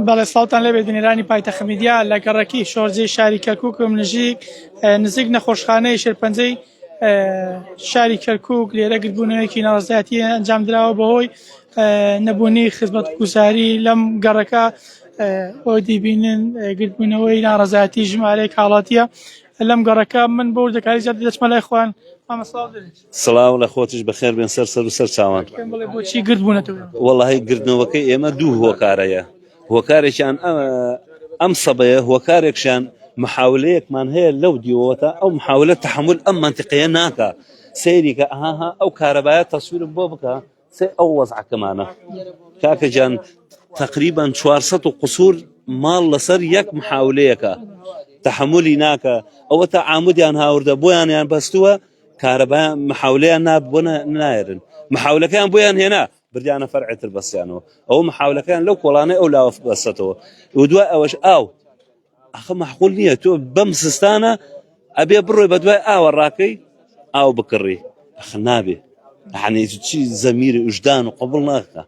بەڵێ ساڵتان لەبێ بنێرانی پایتەخت میدیا لە گەڕەکی شۆرجەی شاری کەرکووک و نزیک نەخۆشخانەی شێرپەنجەی شاری کەرکووک لێرە گرتبوونەوەیەکی ناڕەزایەتی ئەنجام درراوە بەهۆی نەبوونی خزمەتگوزاری لەم گەڕەکە بۆ دیبینن گرتبوونەوەی ناڕەزایەتی ژمارەیەک حاڵاتیە لەم گەڕەکە من بۆ وردەکاری زیاد دەچمە لای خۆیان سڵاو لە خۆتیش بەخێر بێن سەر و سەر چاوان بۆچی گرتبوونەتەوە وەڵاهی گرتنەوەکەی ئێمە دوو هۆکارەیە هۆکارێکیان ئەم سەبەیە هۆکارێکشیان محاولەیەکمان هەیە لەو دیوەوەتە ئەو محاولە تحمل ئەم منتیقەیە ناکە سەیری کە ئاها ئەو کارەبایە تەسویرم بۆ بکە سێ ئەو وەزعەکەمانە کاکە جان تقریبا 400 و قسوور ماڵ لەسەر یەک محاولەیەکە تحملی ناکە ئەوە تا عامودیان هاوردە بۆیانیان بەستووە کارەبایان محاولەیان بۆ نایرن محاولەکەیان بۆیان هێنا بردیانە فەرعتر بەستیانەوە ئەو محاولەکەیان لەو کۆڵانەی ئەو لاوە بەستەوە و دوای ئەوەش ئاو ئەخە مەحقول نییە تۆ بەم سستانە ئەبێ بڕۆی بە دوای ئاوە ڕاکەی ئاو بکڕی ئەخ نابێ یعنی چی زەمیری وجدان و قبول ناکە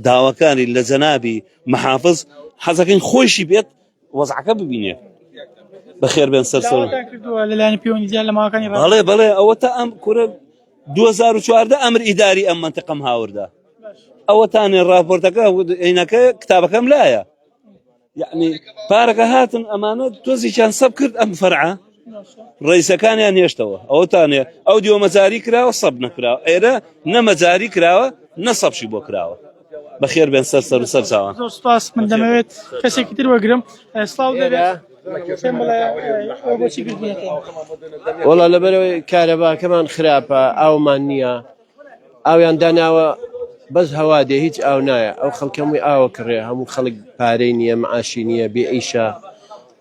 داواکانی لە جەنابی محافظ حەزەکەین خۆشی بێت وەزعەکە ببینێ بەخێر بێن سەرسەر لەلایەن پیوەنی دیار لە ماوەکانی بەڵێ ئەوە تا ئەم کورە 2014 ئەمر ئیداری ئەم منتیقەم هاوردا ئەوە تانێ راپۆرتەکە عینەکە کتابەکەم لایە یعنی پارەکە هاتن ئەمانە تۆزییان سەب کرد ئەم فەرعە ڕئیسەکانیان هێشتەوە ئەوە تانێ ئەو دیۆمەجاری کراوە سەب نەکراوە ئێرە نەمەجاری کراوە نەسەبشی بۆ کراوە بەخێر بێن سەر و سەر چاوان زۆر سوپاس من دەمەوێت کەسێکی تر وەگرم سڵاو دەبێت وەڵا لەبەرەوەی کارەباکەمان خراپە ئاومان نییە ئاویان داناوە بەس هەوا دێ هیچ ئاو نایە ئەو خەڵکەمووی ئاوە کڕێ هەموو خەڵک پارەی نییە معاشی نییە بێ ئیشە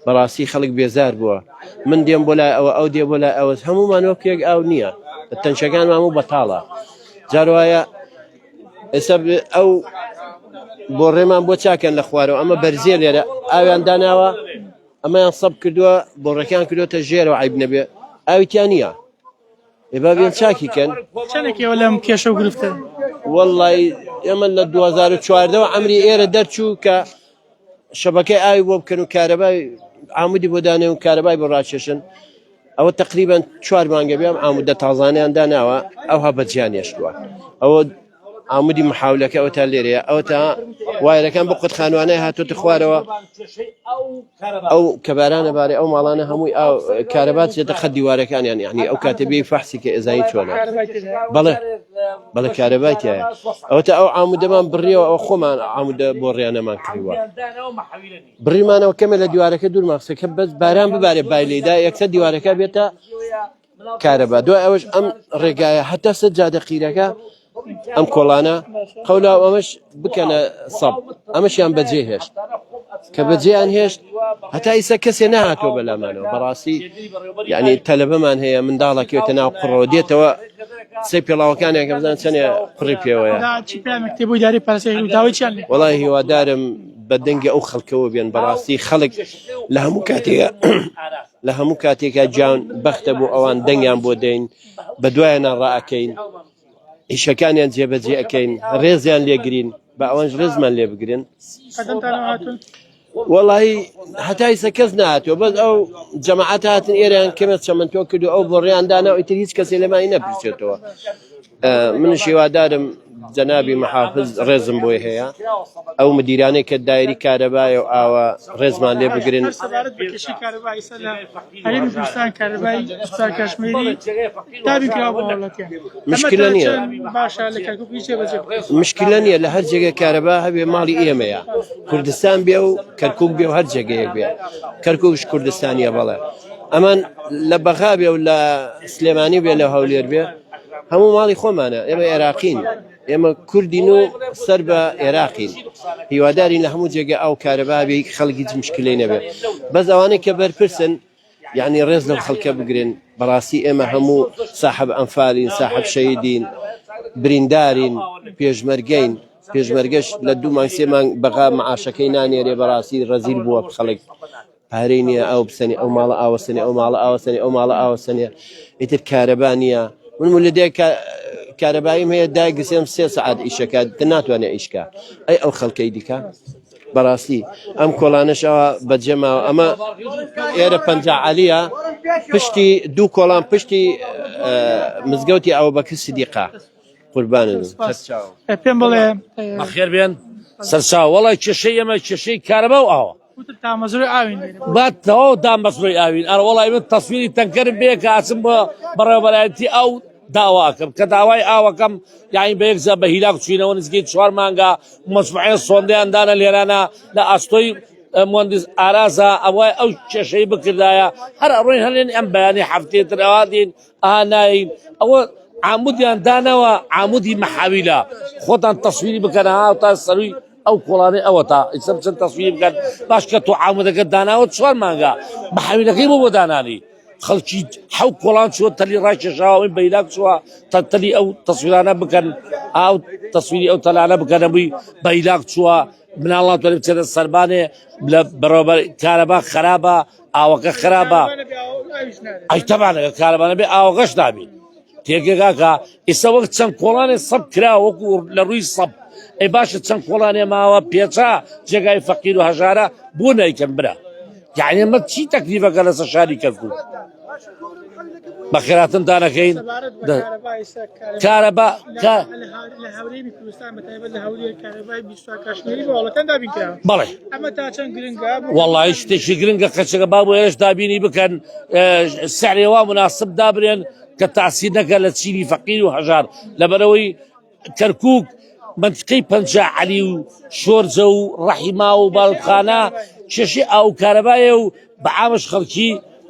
بەڕاستی خەڵک بێزار بووە من دێم بۆ لای ئەوە ئەو دێ بۆ لای ئەوە هەمومان وەکێک ئاو نییە تەنشەکانمان هەموو بەتاڵە جاروایە ئێستا ئەو بۆ ڕێمان بۆ چاکەن لە خوارەوە ئەمە بەرزێ لێرە ئاویان داناوە ئەمەیان سەب کردووە بۆڕەکان کردوتە ژێرەوە عیب نەبێ ئاویتیان نییە ئێبا بێن چاکیکەن چەندێکەوە لەم کێشە و گرفتە وەڵڵی ئێمە لە 2014 ئەمری ئێرە دەرچوو کە شەبەکەی ئاوی بۆ بکەن و کارەبای عامودی بۆ دانێ و کارەبای بۆ ڕاکێشن ئەوە تقریبا 4 مانگە بێم ئامودە تازانیان داناوە ئەوها بەجیان هێشتووە ئەوە عامودی محاولەکە ئەوە تا لێرەیە ئەوە تا وایرەکان بۆ قوتخانوانەی هاتوۆتە خوارەوە ئەو کەبارانە بارێ ئەو ماڵانە هەمووی ئەو کارەبات چێتە خەت دیوارەکانیان یعنی ئەو کاتەبێی فەحسی کە ئێزایی چۆنە بەڵێ کارەبای تایە ئەوە تا ئەو عامودەمان بڕیەوە ئەو خۆمان عامودە بۆ ڕێیانەمان کڕیوە بڕیمانەوە کەمە لە دیوارەکە دوور ماخسەکە بەس باران ببارێ بایلێدا یەکسەر دیوارەکە بێتە کارەبا دوای ئەوەش ئەم ڕێگایە هەتا سەد جادەقیرەکە ئەم کۆڵانە قەولا ئەمەش بکەنە سەب ئەمەشیان بەجێ هێشت کە بەجێیان هێشت هەتا ئیسا کەسێ نەهاتۆ بەلامانەوە بەڕاستی یعنی تەلەبەمان هەیە منداڵەکەوێتە ناو قڕەوە دێتەوە سەی پێڵاوەکانیان کە بزان چەندێ قڕی پێوەیە وەڵای هیوادارم بە دەنگی ئەو خەڵکەوە بێن بەڕاستی خەڵک لە هەموو کاتێکە جیان بەختە بوو ئەوان دەنگیان بۆ دەین بە دوایانە ڕائەکەین ئیشەکانیان جێبەجێ ئەەکەین ڕێزیان لێگرین بە ئەوەنج ڕێزمان لێ بگرن وەڵی هەتایسە کەس نهاتوە بەس ئەو جەماعەت هاتن ئێرەیان کەمێت چەمەندۆ کردو ئەو بۆ ڕێیاندانا ئیتر هیچ کەسێ لەمانی نەپرسێتەوە منش هیوادارم جەنابی محافظ ڕێزم بۆی هەیە ئەو مدیرانەی کە دایری کارەبایە و ئاوە ڕێزمان لێ بگرن مشکلە نییە لە هەر جێگە کارەبا هەبێ ماڵی ئێمەیە کوردستان بێ و کەرکووک بێ و هەر جێگەیەک بێ کەرکووکش کوردستانیە بەڵێ ئەمان لە بەغا بێ و لە سلێمانی بێ لە هەولێر بێ هەموو ماڵی خۆمانە ئێمە عێراقین ئێمە کوردین و سەر بە عێراقین هیوادارین لە هەموو جێگە ئەو کارەبابی خەڵکی هیچ مشکلەی نەبێت بەس ئەوانەی کە بەرپرسن یعنی ڕێز لەو خەڵکە بگرن بەڕاستی ئێمە هەموو ساحب ئەنفالین ساحب شەیدین بریندارین پێشمەرگەین پێشمەرگەش لە 2 مانگ 3 مانگ بەغا معاشەکەی نانێرێ بەڕاستی ڕەزیل بووە خەڵک پارەی نییە ئەو بسەنی ئەو ماڵە ئاوەسەنی ئەو ماڵە ئاوەسەنی ئەو ماڵە ئاوەسەنیە ئیتر کارەبا نییە من لە دێک کارەباییم هەیە دایگسێم 3 سعات ئیشەکە ناتوانێت ئیشکە ئەی ئەو خەڵکەی دیکە بەڕاستی ئەم کۆڵانشەوە بەجێماوە ئەمە ئێرە پەنجعەلیە پشتی دوو کۆڵان پشتی مزگەوتی ئەوە بەکر سیدیقا قوربانت پێم بڵێ بەخێر بێن سەرچاو وەڵی کێشەی ئەمە کێشەی کارەبا و ئاوە تامەزۆری ئاوین باتەوە دام بەسڕۆی ئاوین ئەر وڵی من تەسویری تەنکەرم بێ کە ئاچم بە بەڕێوەبەرایەتی ئەو داواکەم کە داوای ئاوەکەم یاین بە یەکزە بە هیلاک چوینەوە نزگەی 4 مانگە مەجموعەیە سۆندەیاندانە لێرانە لە ئاستۆی مهندس ئارازە ئەوەی ئەو کێشەی بکردایە هەر ئەڕۆین هەلێن ئەم بەیانی هەفتێتر ئەوا دێن ناین ئەوە عامودیان دانەوە عامودی مەحاویلە خۆتان تەسویری بکەن ها تا سەروی ئەو کۆڵانەی ئەوە تا ئیسەر چەند تەسویری بکەن باش کە تۆ عامودەکە داناوە 4 مانگە مەحاویلەکەی بۆ دانانی خەڵکی حەو کۆڵان چوە تەلی ڕاکێشاوەی بەیلاک چووە تا تەلی ئەو تەسویرانە بکەن ئاو تەسویری ئەو تەلانە بکەنەبووی بەیلاک چووە مناڵان توانێت بچێتە سەربانێ لە بەڕێوەبەر کارەبا خراپە ئاوەکە خراپە ئەی تەمانەکە کارەبانە بێ ئاوەکەش نابێت تێگەکە ئێستا وەک چەند کۆڵانێ سەب کرا وەکو لە ڕووی سەب ئەی باشە چەند کۆڵانێ ماوە پێچا جێگای فەقیر و هەژارە بۆ نایکەن برا یعنی ئەمە چی تەکلیفەکە لەسەر شاری کەرکووک بەخێراتن دانەکەین کارەبا بەڵێ وەڵی شتێکی گرنگە قەچەکە با بۆ ئێرش دابینی بکەن سعرێوا مناسب دابرێن کە تاسی نەکە لە چینی فەقیر و هەژار لەبەرەوەی کەرکووک منطقەی پەنجعەلی و شۆرجە و ڕەحیما و باڵوتخانە کێشەی ئاو کارەبایە و بەعامش خەڵکی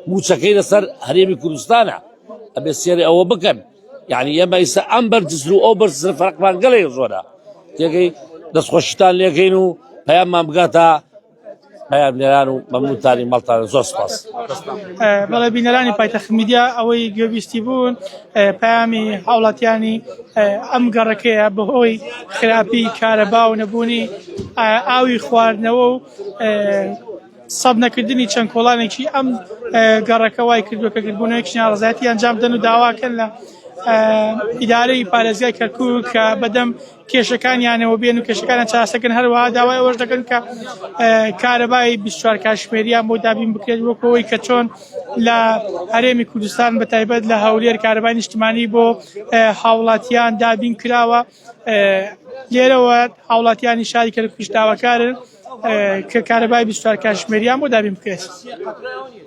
موچەکەی لەسەر هەرێمی کوردستانە ئەبێ سێری ئەوە بکەن یعنی ئێمە ئێستا ئەم بەرجسر و ئەو بەرجسر فەرقمان گەڵێک زۆرە تێگەی دەستخۆشیتان لێکەین و پەیاممان بگاتە پەیام لێران و مەمنونتانی مەڵتان زۆر سپاس بەڵێ بینەرانی پایتەخت میدیا ئەوەی گوێبیستی بوون پەیامی هاوڵاتیانی ئەم گەڕەکەیە بەهۆی خراپی کارەبا و نەبوونی ئاوی خواردنەوە و سەب نەکردنی چەند کۆڵانێکی ئەم گەڕەکە وای کردووە کە گربوونەوەیەکی ناڕەزایەتی ئەنجام دەن و داواکەن لە ئیدارەی پارێزگای کەرکووک کە بەدەم کێشەکانیانەوە بێن و کێشەکانە چاسەکەن هەروەها داوای ئەوەش دەکەن کە کارەبای 24 کاتژمێریان بۆ دابین بکرێت وەکەوەی کە چۆن لە هەرێمی کوردستان بەتایبەت لە هەولێر کارەبای نیشتیمانی بۆ هاوڵاتیان دابین کراوە لێرەوە هاوڵاتیانی شاری کەرکووک داواکارن کە کارەبای 24 کاتژمێریان بۆ دابین بکرێت.